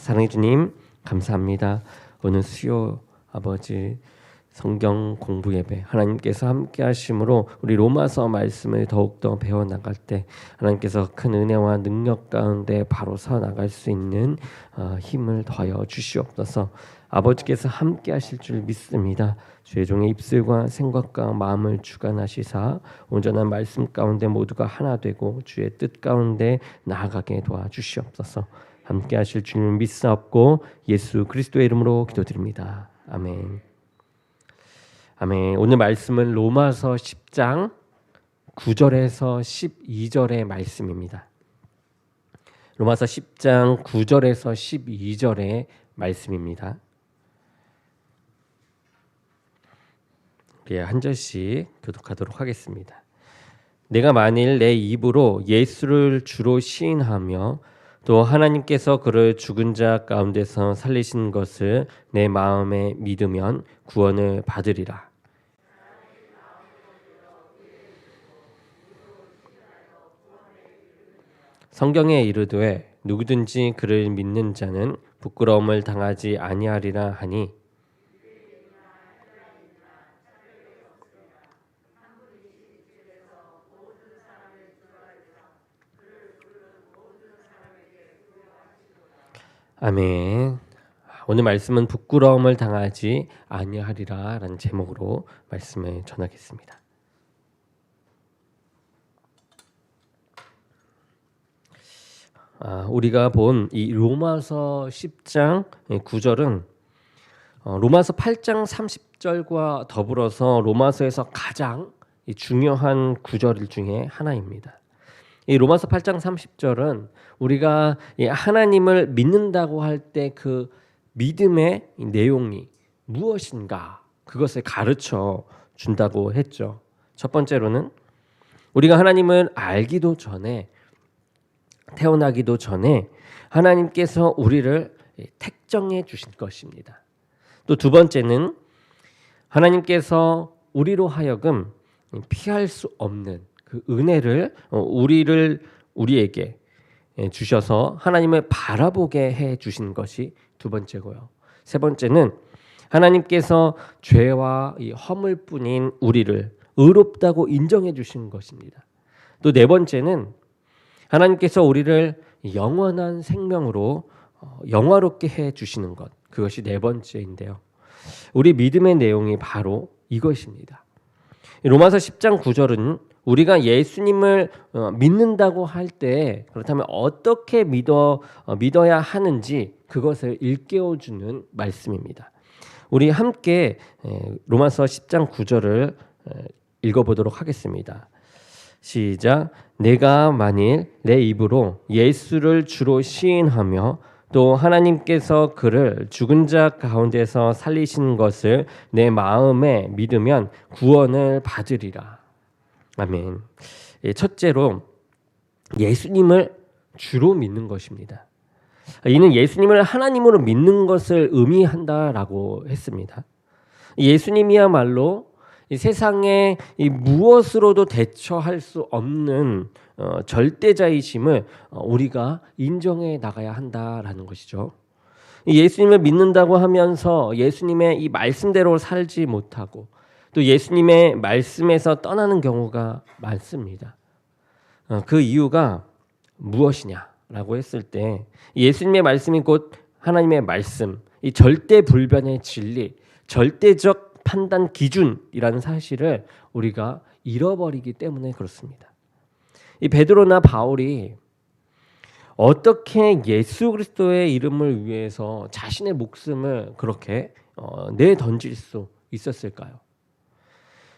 사랑해 주님 감사합니다. 오늘 수요 아버지 성경 공부 예배 하나님께서 함께 하심으로 우리 로마서 말씀을 더욱더 배워나갈 때 하나님께서 큰 은혜와 능력 가운데 바로 서 나갈 수 있는 힘을 더하여 주시옵소서. 아버지께서 함께 하실 줄 믿습니다. 주의 종의 입술과 생각과 마음을 주관하시사 온전한 말씀 가운데 모두가 하나 되고 주의 뜻 가운데 나아가게 도와주시옵소서. 함께 하실 주님을 믿사옵고 예수 그리스도의 이름으로 기도드립니다. 아멘. 아멘. 오늘 말씀은 로마서 10장 9절에서 12절의 말씀입니다. 로마서 10장 9절에서 12절의 말씀입니다. 우리 한 절씩 교독하도록 하겠습니다. 내가 만일 내 입으로 예수를 주로 시인하며 또 하나님께서 그를 죽은 자 가운데서 살리신 것을 내 마음에 믿으면 구원을 받으리라. 성경에 이르되 누구든지 그를 믿는 자는 부끄러움을 당하지 아니하리라 하니 아멘. 오늘 말씀은 부끄러움을 당하지 아니하리라 라는 제목으로 말씀을 전하겠습니다. 우리가 본 이 로마서 10장 9절은 로마서 8장 30절과 더불어서 로마서에서 가장 중요한 구절 중에 하나입니다. 이 로마서 8장 30절은 우리가 하나님을 믿는다고 할 때 그 믿음의 내용이 무엇인가 그것을 가르쳐 준다고 했죠. 첫 번째로는 우리가 하나님을 알기도 전에 태어나기도 전에 하나님께서 우리를 택정해 주신 것입니다. 또 두 번째는 하나님께서 우리로 하여금 피할 수 없는 그 은혜를 우리에게 주셔서 하나님을 바라보게 해 주신 것이 두 번째고요. 세 번째는 하나님께서 죄와 이 허물뿐인 우리를 의롭다고 인정해 주신 것입니다. 또 네 번째는 하나님께서 우리를 영원한 생명으로 영화롭게 해 주시는 것, 그것이 네 번째인데요. 우리 믿음의 내용이 바로 이것입니다. 로마서 10장 9절은 우리가 예수님을 믿는다고 할 때 그렇다면 어떻게 믿어야 하는지 그것을 일깨워주는 말씀입니다. 우리 함께 로마서 10장 9절을 읽어보도록 하겠습니다. 시작. 내가 만일 내 입으로 예수를 주로 시인하며 또 하나님께서 그를 죽은 자 가운데서 살리신 것을 내 마음에 믿으면 구원을 받으리라. 아멘. 첫째로 예수님을 주로 믿는 것입니다. 이는 예수님을 하나님으로 믿는 것을 의미한다라고 했습니다. 예수님이야말로 이 세상에 무엇으로도 대처할 수 없는 절대자이심을 우리가 인정해 나가야 한다라는 것이죠. 예수님을 믿는다고 하면서 예수님의 이 말씀대로 살지 못하고 또 예수님의 말씀에서 떠나는 경우가 많습니다. 그 이유가 무엇이냐라고 했을 때 예수님의 말씀이 곧 하나님의 말씀, 이 절대불변의 진리, 절대적 판단 기준이라는 사실을 우리가 잃어버리기 때문에 그렇습니다. 이 베드로나 바울이 어떻게 예수 그리스도의 이름을 위해서 자신의 목숨을 그렇게 내던질 수 있었을까요?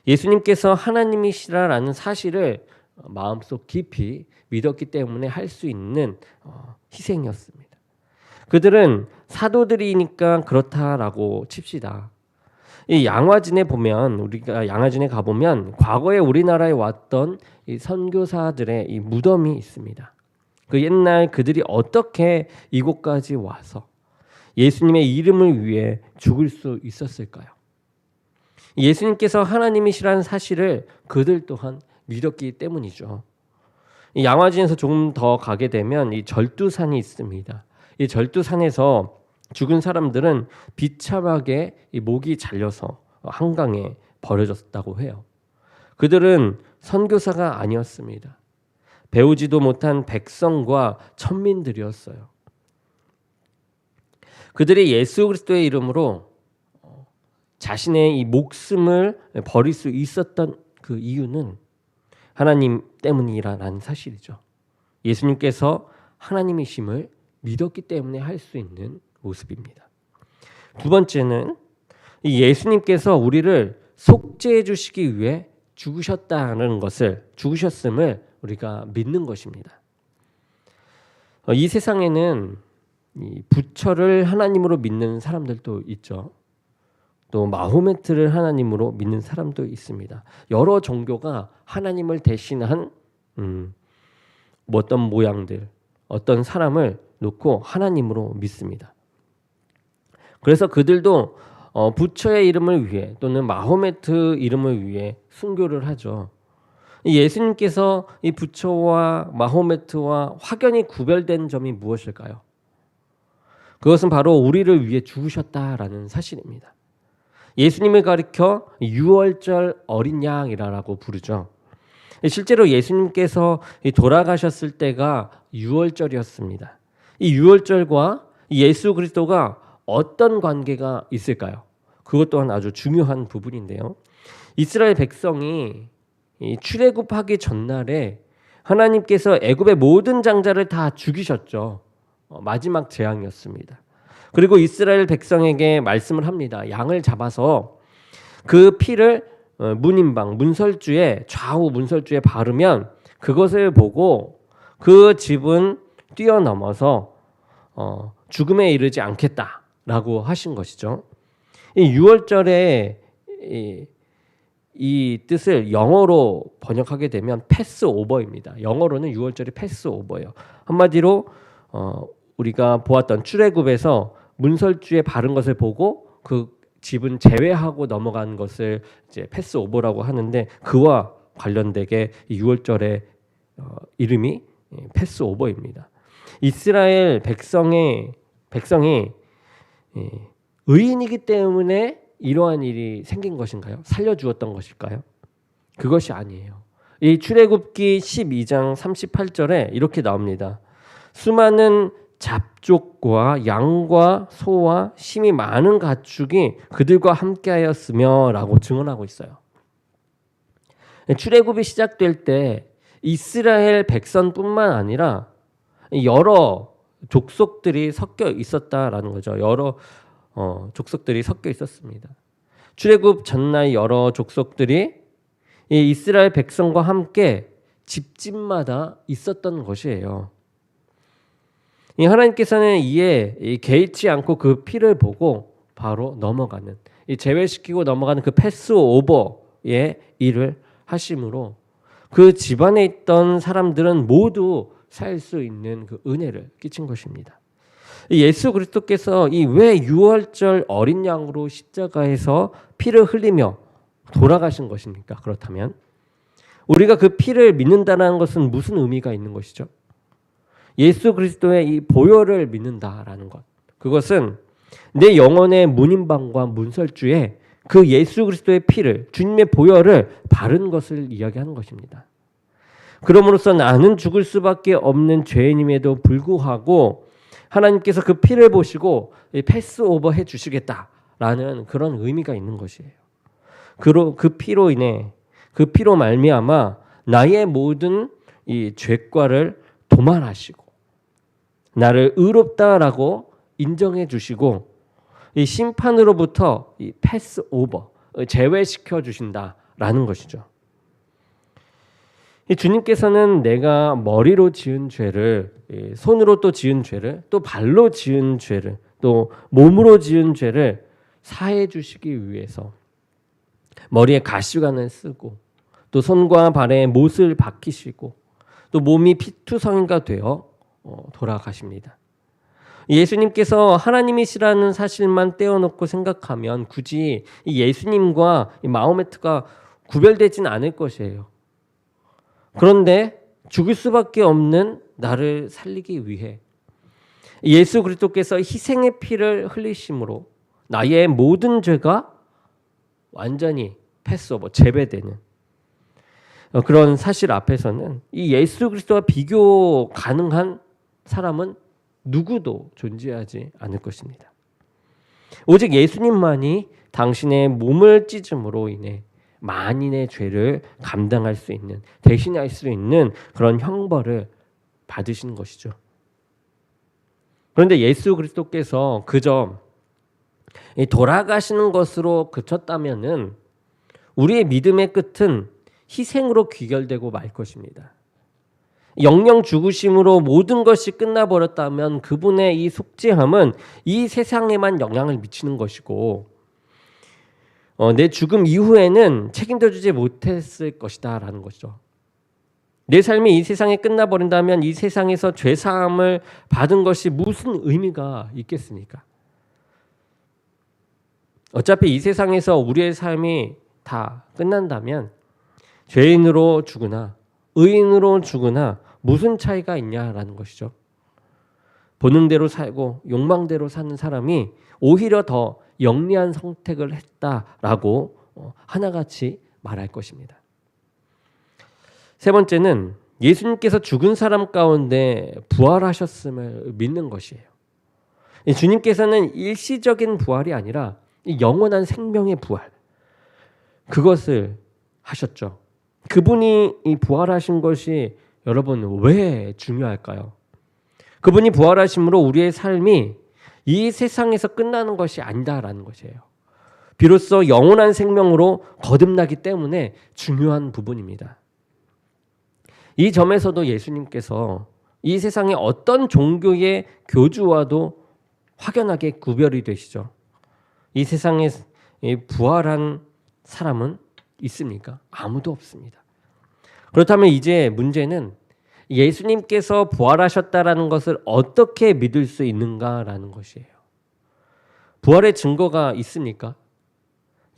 예수님께서 하나님이시라는 사실을 마음속 깊이 믿었기 때문에 할 수 있는 희생이었습니다. 그들은 사도들이니까 그렇다라고 칩시다. 이 양화진에 보면 우리가 양화진에 가보면 과거에 우리나라에 왔던 이 선교사들의 이 무덤이 있습니다. 그 옛날 그들이 어떻게 이곳까지 와서 예수님의 이름을 위해 죽을 수 있었을까요? 예수님께서 하나님이시라는 사실을 그들 또한 믿었기 때문이죠. 이 양화진에서 조금 더 가게 되면 이 절두산이 있습니다. 이 절두산에서 죽은 사람들은 비참하게 이 목이 잘려서 한강에 버려졌다고 해요. 그들은 선교사가 아니었습니다. 배우지도 못한 백성과 천민들이었어요. 그들이 예수 그리스도의 이름으로 자신의 이 목숨을 버릴 수 있었던 그 이유는 하나님 때문이라는 사실이죠. 예수님께서 하나님이심을 믿었기 때문에 할 수 있는 모습입니다. 두 번째는 이 예수님께서 우리를 속죄해 주시기 위해 죽으셨음을 우리가 믿는 것입니다. 이 세상에는 이 부처를 하나님으로 믿는 사람들도 있죠. 또 마호메트를 하나님으로 믿는 사람도 있습니다. 여러 종교가 하나님을 대신한 어떤 모양들, 어떤 사람을 놓고 하나님으로 믿습니다. 그래서 그들도 부처의 이름을 위해 또는 마호메트 이름을 위해 순교를 하죠. 예수님께서 이 부처와 마호메트와 확연히 구별된 점이 무엇일까요? 그것은 바로 우리를 위해 죽으셨다라는 사실입니다. 예수님을 가리켜 유월절 어린 양이라고 부르죠. 실제로 예수님께서 돌아가셨을 때가 유월절이었습니다. 이 유월절과 예수 그리스도가 어떤 관계가 있을까요? 그것 또한 아주 중요한 부분인데요. 이스라엘 백성이 출애굽하기 전날에 하나님께서 애굽의 모든 장자를 다 죽이셨죠. 마지막 재앙이었습니다. 그리고 이스라엘 백성에게 말씀을 합니다. 양을 잡아서 그 피를 좌우 문설주에 바르면 그것을 보고 그 집은 뛰어넘어서 죽음에 이르지 않겠다라고 하신 것이죠. 이 6월절에 이 뜻을 영어로 번역하게 되면 패스오버입니다. 영어로는 6월절이 패스오버예요. 한마디로 우리가 보았던 출애굽에서 문설주에 바른 것을 보고 그 집은 제외하고 넘어간 것을 이제 패스오버라고 하는데 그와 관련되게 6월절의 이름이 패스오버입니다. 이스라엘 백성이 의인이기 때문에 이러한 일이 생긴 것인가요? 살려주었던 것일까요? 그것이 아니에요. 이 출애굽기 12장 38절에 이렇게 나옵니다. 수많은 잡족과 양과 소와 심이 많은 가축이 그들과 함께하였으며 라고 증언하고 있어요. 출애굽이 시작될 때 이스라엘 백성뿐만 아니라 여러 족속들이 섞여 있었다라는 거죠. 여러 족속들이 섞여 있었습니다. 출애굽 전날 여러 족속들이 이 이스라엘 백성과 함께 집집마다 있었던 것이에요. 이 하나님께서는 이에 개의치 않고 그 피를 보고 바로 넘어가는, 이 제외시키고 넘어가는 그 패스오버의 일을 하심으로 그 집안에 있던 사람들은 모두 살 수 있는 그 은혜를 끼친 것입니다. 예수 그리스도께서 이 왜 유월절 어린 양으로 십자가에서 피를 흘리며 돌아가신 것입니까? 그렇다면 우리가 그 피를 믿는다는 것은 무슨 의미가 있는 것이죠? 예수 그리스도의 이 보혈을 믿는다라는 것, 그것은 내 영혼의 문인방과 문설주에 그 예수 그리스도의 피를, 주님의 보혈을 바른 것을 이야기하는 것입니다. 그럼으로써 나는 죽을 수밖에 없는 죄인임에도 불구하고 하나님께서 그 피를 보시고 패스오버 해주시겠다라는 그런 의미가 있는 것이에요. 그 피로 인해, 그 피로 말미암아 나의 모든 이 죄과를 도말하시고 나를 의롭다라고 인정해 주시고 이 심판으로부터 이 패스오버, 제외시켜 주신다라는 것이죠. 이 주님께서는 내가 머리로 지은 죄를, 손으로 또 지은 죄를, 또 발로 지은 죄를, 또 몸으로 지은 죄를 사해 주시기 위해서 머리에 가시관을 쓰고 또 손과 발에 못을 박히시고 또 몸이 피투성이가 되어 돌아가십니다. 예수님께서 하나님이시라는 사실만 떼어놓고 생각하면 굳이 이 예수님과 이 마호메트가 구별되진 않을 것이에요. 그런데 죽을 수밖에 없는 나를 살리기 위해 예수 그리스도께서 희생의 피를 흘리심으로 나의 모든 죄가 완전히 패스오버, 제배되는 그런 사실 앞에서는 이 예수 그리스도와 비교 가능한 사람은 누구도 존재하지 않을 것입니다. 오직 예수님만이 당신의 몸을 찢음으로 인해 만인의 죄를 감당할 수 있는, 대신할 수 있는 그런 형벌을 받으신 것이죠. 그런데 예수 그리스도께서 그저 돌아가시는 것으로 그쳤다면은 우리의 믿음의 끝은 희생으로 귀결되고 말 것입니다. 영영 죽으심으로 모든 것이 끝나버렸다면 그분의 이 속죄함은 이 세상에만 영향을 미치는 것이고 내 죽음 이후에는 책임져 주지 못했을 것이다 라는 것이죠. 내 삶이 이 세상에 끝나버린다면 이 세상에서 죄사함을 받은 것이 무슨 의미가 있겠습니까? 어차피 이 세상에서 우리의 삶이 다 끝난다면 죄인으로 죽으나 의인으로 죽으나 무슨 차이가 있냐라는 것이죠. 본능대로 살고 욕망대로 사는 사람이 오히려 더 영리한 선택을 했다라고 하나같이 말할 것입니다. 세 번째는 예수님께서 죽은 사람 가운데 부활하셨음을 믿는 것이에요. 주님께서는 일시적인 부활이 아니라 영원한 생명의 부활, 그것을 하셨죠. 그분이 이 부활하신 것이 여러분 왜 중요할까요? 그분이 부활하심으로 우리의 삶이 이 세상에서 끝나는 것이 아니다라는 것이에요. 비로소 영원한 생명으로 거듭나기 때문에 중요한 부분입니다. 이 점에서도 예수님께서 이 세상의 어떤 종교의 교주와도 확연하게 구별이 되시죠. 이 세상에 부활한 사람은 있습니까? 아무도 없습니다. 그렇다면 이제 문제는 예수님께서 부활하셨다라는 것을 어떻게 믿을 수 있는가라는 것이에요. 부활의 증거가 있습니까?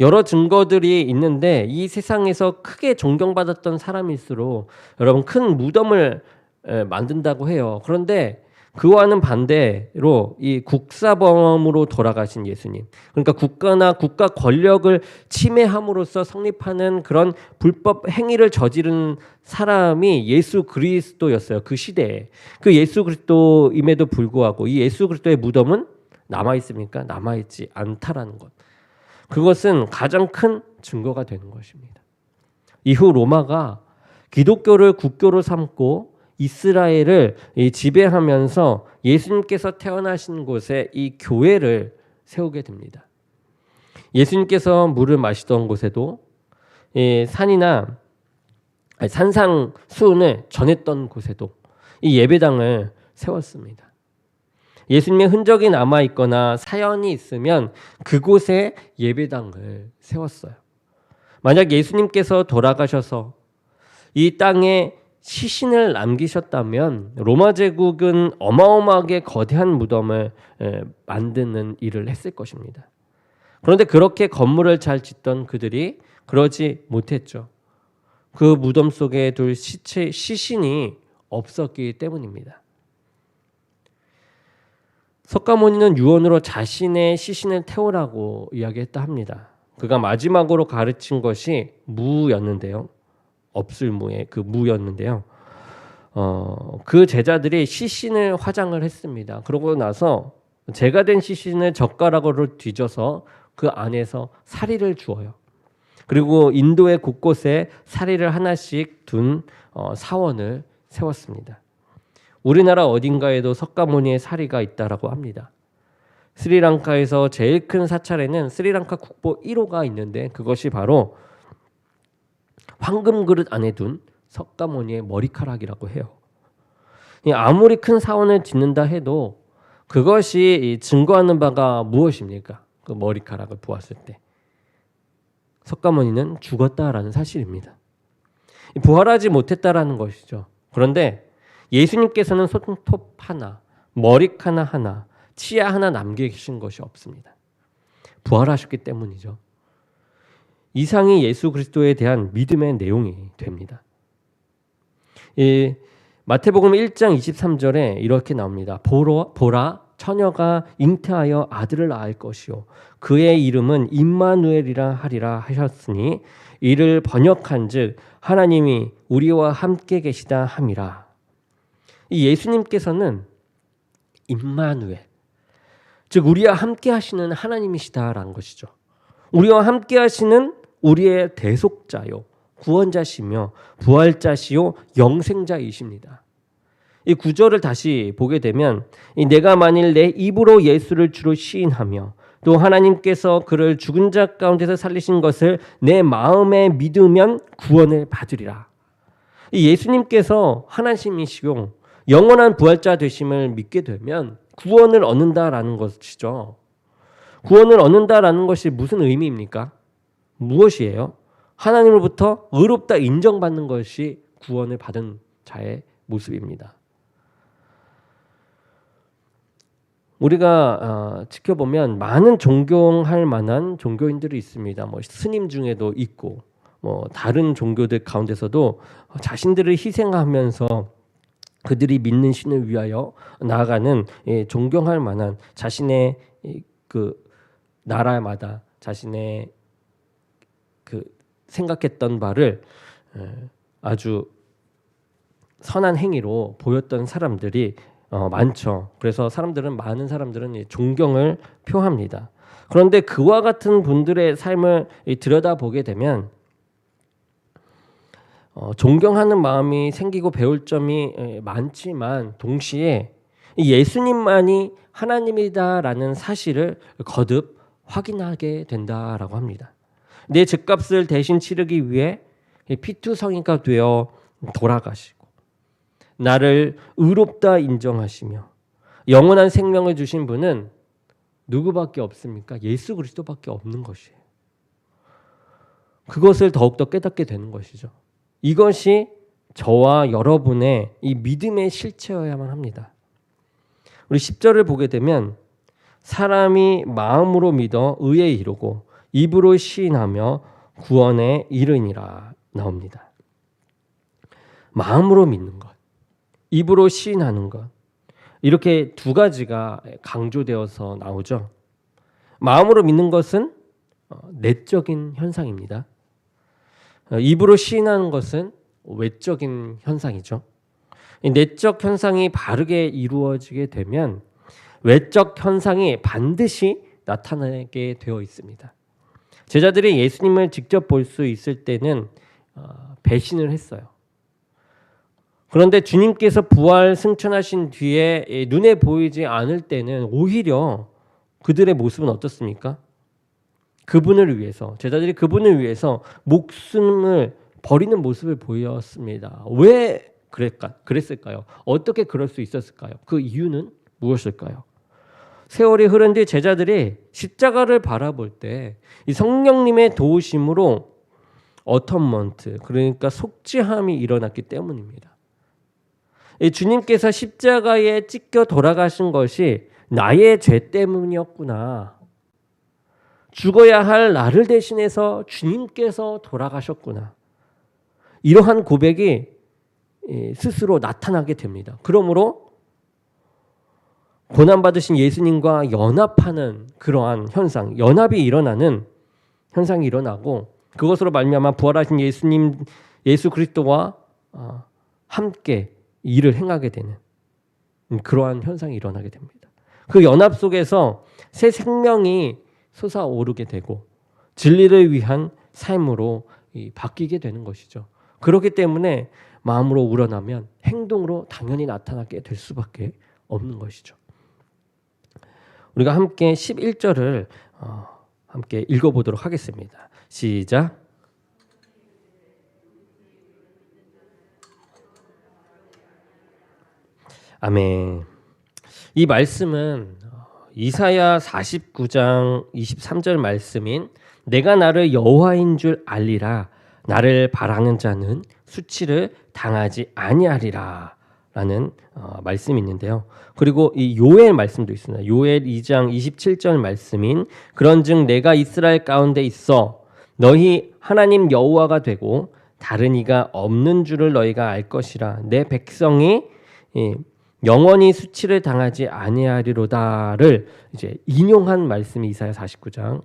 여러 증거들이 있는데 이 세상에서 크게 존경받았던 사람일수록 여러분 큰 무덤을 만든다고 해요. 그런데 그와는 반대로 이 국사범으로 돌아가신 예수님, 그러니까 국가나 국가 권력을 침해함으로써 성립하는 그런 불법 행위를 저지른 사람이 예수 그리스도였어요. 그 시대에. 그 예수 그리스도임에도 불구하고 이 예수 그리스도의 무덤은 남아있습니까? 남아있지 않다라는 것. 그것은 가장 큰 증거가 되는 것입니다. 이후 로마가 기독교를 국교로 삼고 이스라엘을 지배하면서 예수님께서 태어나신 곳에 이 교회를 세우게 됩니다. 예수님께서 물을 마시던 곳에도 산이나 산상 수훈을 전했던 곳에도 이 예배당을 세웠습니다. 예수님의 흔적이 남아있거나 사연이 있으면 그곳에 예배당을 세웠어요. 만약 예수님께서 돌아가셔서 이 땅에 시신을 남기셨다면 로마 제국은 어마어마하게 거대한 무덤을 만드는 일을 했을 것입니다. 그런데 그렇게 건물을 잘 짓던 그들이 그러지 못했죠. 그 무덤 속에 둘 시신이 없었기 때문입니다. 석가모니는 유언으로 자신의 시신을 태우라고 이야기했다 합니다. 그가 마지막으로 가르친 것이 무였는데요. 없을 무의 그 무였는데요. 그 제자들이 시신을 화장을 했습니다. 그러고 나서 제가 된 시신을 젓가락으로 뒤져서 그 안에서 사리를 주어요. 그리고 인도의 곳곳에 사리를 하나씩 둔 사원을 세웠습니다. 우리나라 어딘가에도 석가모니의 사리가 있다라고 합니다. 스리랑카에서 제일 큰 사찰에는 스리랑카 국보 1호가 있는데 그것이 바로 황금 그릇 안에 둔 석가모니의 머리카락이라고 해요. 아무리 큰 사원을 짓는다 해도 그것이 증거하는 바가 무엇입니까? 그 머리카락을 보았을 때 석가모니는 죽었다라는 사실입니다. 부활하지 못했다라는 것이죠. 그런데 예수님께서는 손톱 하나, 머리카락 하나, 치아 하나 남기신 것이 없습니다. 부활하셨기 때문이죠. 이상이 예수 그리스도에 대한 믿음의 내용이 됩니다. 마태복음 1장 23절에 이렇게 나옵니다. 보라 처녀가 잉태하여 아들을 낳을 것이요 그의 이름은 임마누엘이라 하리라 하셨으니 이를 번역한즉 하나님이 우리와 함께 계시다 함이라. 이 예수님께서는 임마누엘, 즉 우리와 함께 하시는 하나님이시다라는 것이죠. 우리와 함께 하시는 우리의 대속자요 구원자시며 부활자시요 영생자이십니다. 이 구절을 다시 보게 되면 내가 만일 내 입으로 예수를 주로 시인하며 또 하나님께서 그를 죽은 자 가운데서 살리신 것을 내 마음에 믿으면 구원을 받으리라. 이 예수님께서 하나님이시고 영원한 부활자 되심을 믿게 되면 구원을 얻는다라는 것이죠. 구원을 얻는다라는 것이 무슨 의미입니까? 무엇이에요? 하나님으로부터 의롭다 인정받는 것이 구원을 받은 자의 모습입니다. 우리가 지켜보면 많은 존경할 만한 종교인들이 있습니다. 스님 중에도 있고 다른 종교들 가운데서도 자신들을 희생하면서 그들이 믿는 신을 위하여 나아가는 존경할 만한 자신의 그 나라마다 자신의 그 생각했던 바를 아주 선한 행위로 보였던 사람들이 많죠. 그래서 많은 사람들은 존경을 표합니다. 그런데 그와 같은 분들의 삶을 들여다보게 되면 존경하는 마음이 생기고 배울 점이 많지만 동시에 예수님만이 하나님이다라는 사실을 거듭 확인하게 된다라고 합니다. 내 죗값을 대신 치르기 위해 피투성이가 되어 돌아가시고 나를 의롭다 인정하시며 영원한 생명을 주신 분은 누구밖에 없습니까? 예수 그리스도밖에 없는 것이에요. 그것을 더욱더 깨닫게 되는 것이죠. 이것이 저와 여러분의 이 믿음의 실체여야만 합니다. 우리 10절을 보게 되면 사람이 마음으로 믿어 의에 이르고 입으로 시인하며 구원에 이르니라 나옵니다. 마음으로 믿는 것, 입으로 시인하는 것, 이렇게 두 가지가 강조되어서 나오죠. 마음으로 믿는 것은 내적인 현상입니다. 입으로 시인하는 것은 외적인 현상이죠. 내적 현상이 바르게 이루어지게 되면 외적 현상이 반드시 나타나게 되어 있습니다. 제자들이 예수님을 직접 볼 수 있을 때는 배신을 했어요. 그런데 주님께서 부활 승천하신 뒤에 눈에 보이지 않을 때는 오히려 그들의 모습은 어떻습니까? 그분을 위해서, 제자들이 그분을 위해서 목숨을 버리는 모습을 보였습니다. 왜 그랬을까요? 어떻게 그럴 수 있었을까요? 그 이유는 무엇일까요? 세월이 흐른 뒤 제자들이 십자가를 바라볼 때 이 성령님의 도우심으로 어텀먼트, 그러니까 속죄함이 일어났기 때문입니다. 주님께서 십자가에 찢겨 돌아가신 것이 나의 죄 때문이었구나. 죽어야 할 나를 대신해서 주님께서 돌아가셨구나. 이러한 고백이 스스로 나타나게 됩니다. 그러므로 고난받으신 예수님과 연합하는 그러한 현상, 연합이 일어나는 현상이 일어나고 그것으로 말미암아 부활하신 예수 그리스도와 함께 일을 행하게 되는 그러한 현상이 일어나게 됩니다. 그 연합 속에서 새 생명이 솟아오르게 되고 진리를 위한 삶으로 바뀌게 되는 것이죠. 그렇기 때문에 마음으로 우러나면 행동으로 당연히 나타나게 될 수밖에 없는 것이죠. 우리가 함께 11절을 함께 읽어보도록 하겠습니다. 시작. 아멘. 이 말씀은 이사야 49장 23절 말씀인 내가 나를 여호와인 줄 알리라 나를 바라는 자는 수치를 당하지 아니하리라 라는 말씀이 있는데요. 그리고 이 요엘 말씀도 있습니다. 요엘 2장 27절 말씀인 그런즉 내가 이스라엘 가운데 있어 너희 하나님 여호와가 되고 다른 이가 없는 줄을 너희가 알 것이라. 내 백성이 영원히 수치를 당하지 아니하리로다를 이제 인용한 말씀이 이사야 49장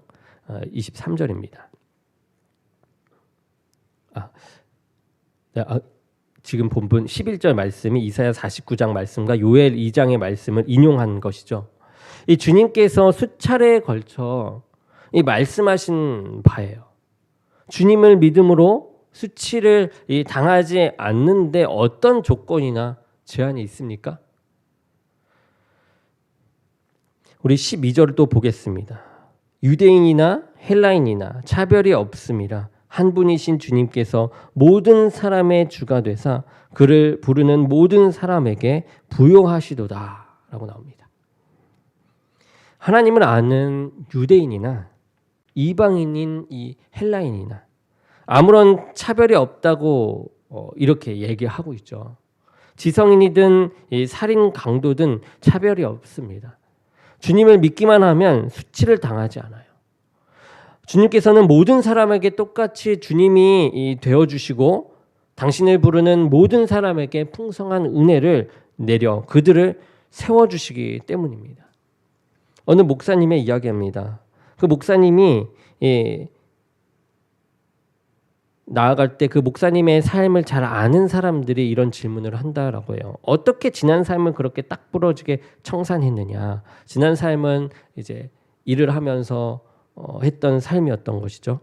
23절입니다. 지금 본문 11절 말씀이 이사야 49장 말씀과 요엘 2장의 말씀을 인용한 것이죠. 이 주님께서 수차례에 걸쳐 이 말씀하신 바예요. 주님을 믿음으로 수치를 당하지 않는데 어떤 조건이나 제한이 있습니까? 우리 12절을 또 보겠습니다. 유대인이나 헬라인이나 차별이 없음이라 한 분이신 주님께서 모든 사람의 주가 되사 그를 부르는 모든 사람에게 부요하시도다 라고 나옵니다. 하나님을 아는 유대인이나 이방인인 이 헬라인이나 아무런 차별이 없다고 이렇게 얘기하고 있죠. 지성인이든 살인 강도든 차별이 없습니다. 주님을 믿기만 하면 수치를 당하지 않아요. 주님께서는 모든 사람에게 똑같이 주님이 되어주시고 당신을 부르는 모든 사람에게 풍성한 은혜를 내려 그들을 세워주시기 때문입니다. 어느 목사님의 이야기입니다. 그 목사님이 나아갈 때 그 목사님의 삶을 잘 아는 사람들이 이런 질문을 한다라고 해요. 어떻게 지난 삶을 그렇게 딱 부러지게 청산했느냐. 지난 삶은 이제 일을 하면서 했던 삶이었던 것이죠.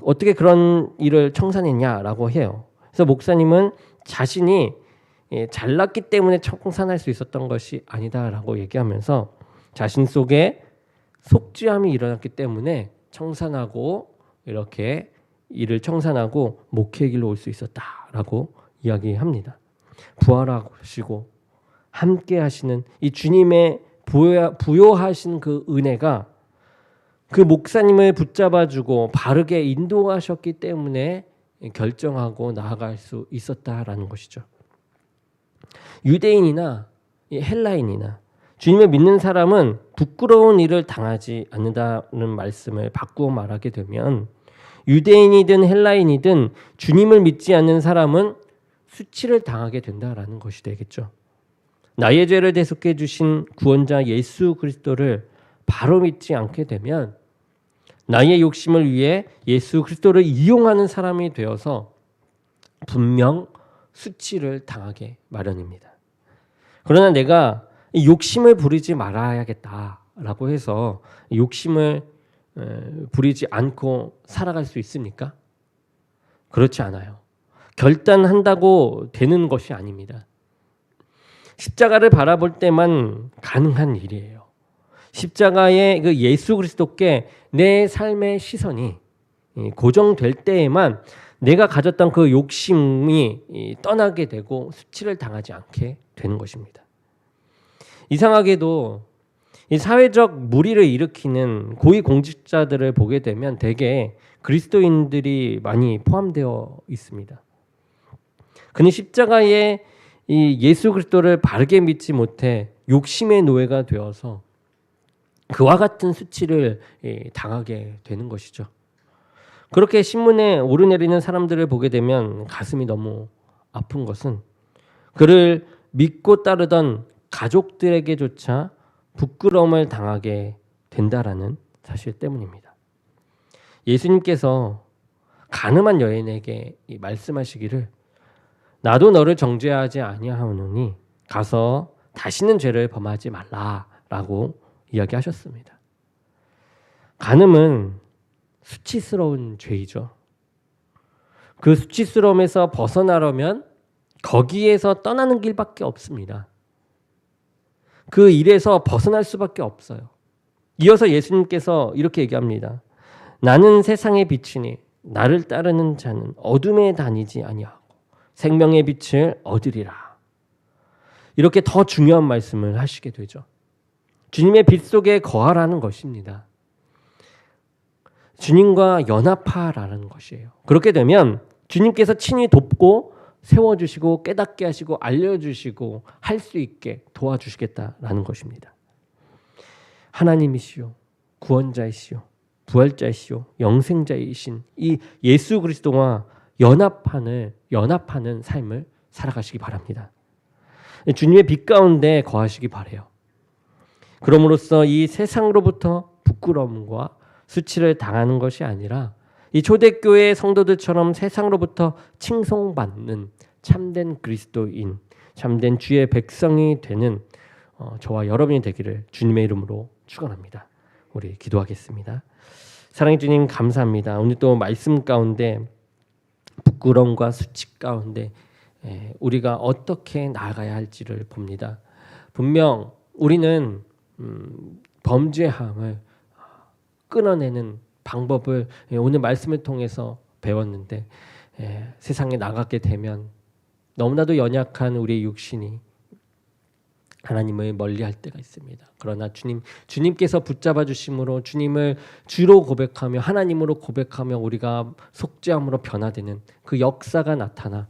어떻게 그런 일을 청산했냐라고 해요. 그래서 목사님은 자신이 잘났기 때문에 청산할 수 있었던 것이 아니다라고 얘기하면서 자신 속에 속죄함이 일어났기 때문에 청산하고 이렇게 일을 청산하고 목회의 길로 올 수 있었다라고 이야기합니다. 부활하시고 함께 하시는 이 주님의 부요하신 그 은혜가 그 목사님을 붙잡아주고 바르게 인도하셨기 때문에 결정하고 나아갈 수 있었다라는 것이죠. 유대인이나 헬라인이나 주님을 믿는 사람은 부끄러운 일을 당하지 않는다는 말씀을 바꾸어 말하게 되면 유대인이든 헬라인이든 주님을 믿지 않는 사람은 수치를 당하게 된다라는 것이 되겠죠. 나의 죄를 대속해 주신 구원자 예수 그리스도를 바로 믿지 않게 되면 나의 욕심을 위해 예수 그리스도를 이용하는 사람이 되어서 분명 수치를 당하게 마련입니다. 그러나 내가 욕심을 부리지 말아야겠다라고 해서 욕심을 부리지 않고 살아갈 수 있습니까? 그렇지 않아요. 결단한다고 되는 것이 아닙니다. 십자가를 바라볼 때만 가능한 일이에요. 십자가의 그 예수 그리스도께 내 삶의 시선이 고정될 때에만 내가 가졌던 그 욕심이 떠나게 되고 수치를 당하지 않게 되는 것입니다. 이상하게도 이 사회적 무리를 일으키는 고위공직자들을 보게 되면 대개 그리스도인들이 많이 포함되어 있습니다. 그는 십자가에 이 예수 그리스도를 바르게 믿지 못해 욕심의 노예가 되어서 그와 같은 수치를 당하게 되는 것이죠. 그렇게 신문에 오르내리는 사람들을 보게 되면 가슴이 너무 아픈 것은 그를 믿고 따르던 가족들에게조차 부끄러움을 당하게 된다라는 사실 때문입니다. 예수님께서 가늠한 여인에게 말씀하시기를 나도 너를 정죄하지 아니하오노니 가서 다시는 죄를 범하지 말라라고 이야기하셨습니다. 간음은 수치스러운 죄이죠. 그 수치스러움에서 벗어나려면 거기에서 떠나는 길밖에 없습니다. 그 일에서 벗어날 수밖에 없어요. 이어서 예수님께서 이렇게 얘기합니다. 나는 세상의 빛이니 나를 따르는 자는 어둠에 다니지 아니하고 생명의 빛을 얻으리라. 이렇게 더 중요한 말씀을 하시게 되죠. 주님의 빛 속에 거하라는 것입니다. 주님과 연합하라는 것이에요. 그렇게 되면 주님께서 친히 돕고 세워주시고 깨닫게 하시고 알려주시고 할 수 있게 도와주시겠다라는 것입니다. 하나님이시오, 구원자이시오, 부활자이시오, 영생자이신 이 예수 그리스도와 연합하는 삶을 살아가시기 바랍니다. 주님의 빛 가운데 거하시기 바라요. 그럼으로써 이 세상으로부터 부끄러움과 수치를 당하는 것이 아니라 이 초대교회 성도들처럼 세상으로부터 칭송받는 참된 그리스도인, 참된 주의 백성이 되는 저와 여러분이 되기를 주님의 이름으로 축원합니다. 우리 기도하겠습니다. 사랑의 주님 감사합니다. 오늘 또 말씀 가운데 부끄러움과 수치 가운데 우리가 어떻게 나아가야 할지를 봅니다. 분명 우리는 범죄함을 끊어내는 방법을 오늘 말씀을 통해서 배웠는데 세상에 나가게 되면 너무나도 연약한 우리의 육신이 하나님을 멀리할 때가 있습니다. 그러나 주님께서 붙잡아 주심으로 주님을 주로 고백하며 하나님으로 고백하며 우리가 속죄함으로 변화되는 그 역사가 나타나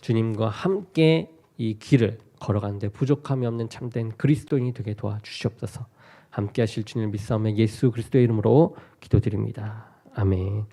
주님과 함께 이 길을 걸어가는데 부족함이 없는 참된 그리스도인이 되게 도와주시옵소서. 함께 하실 주님을 믿사오며 예수 그리스도의 이름으로 기도드립니다. 아멘.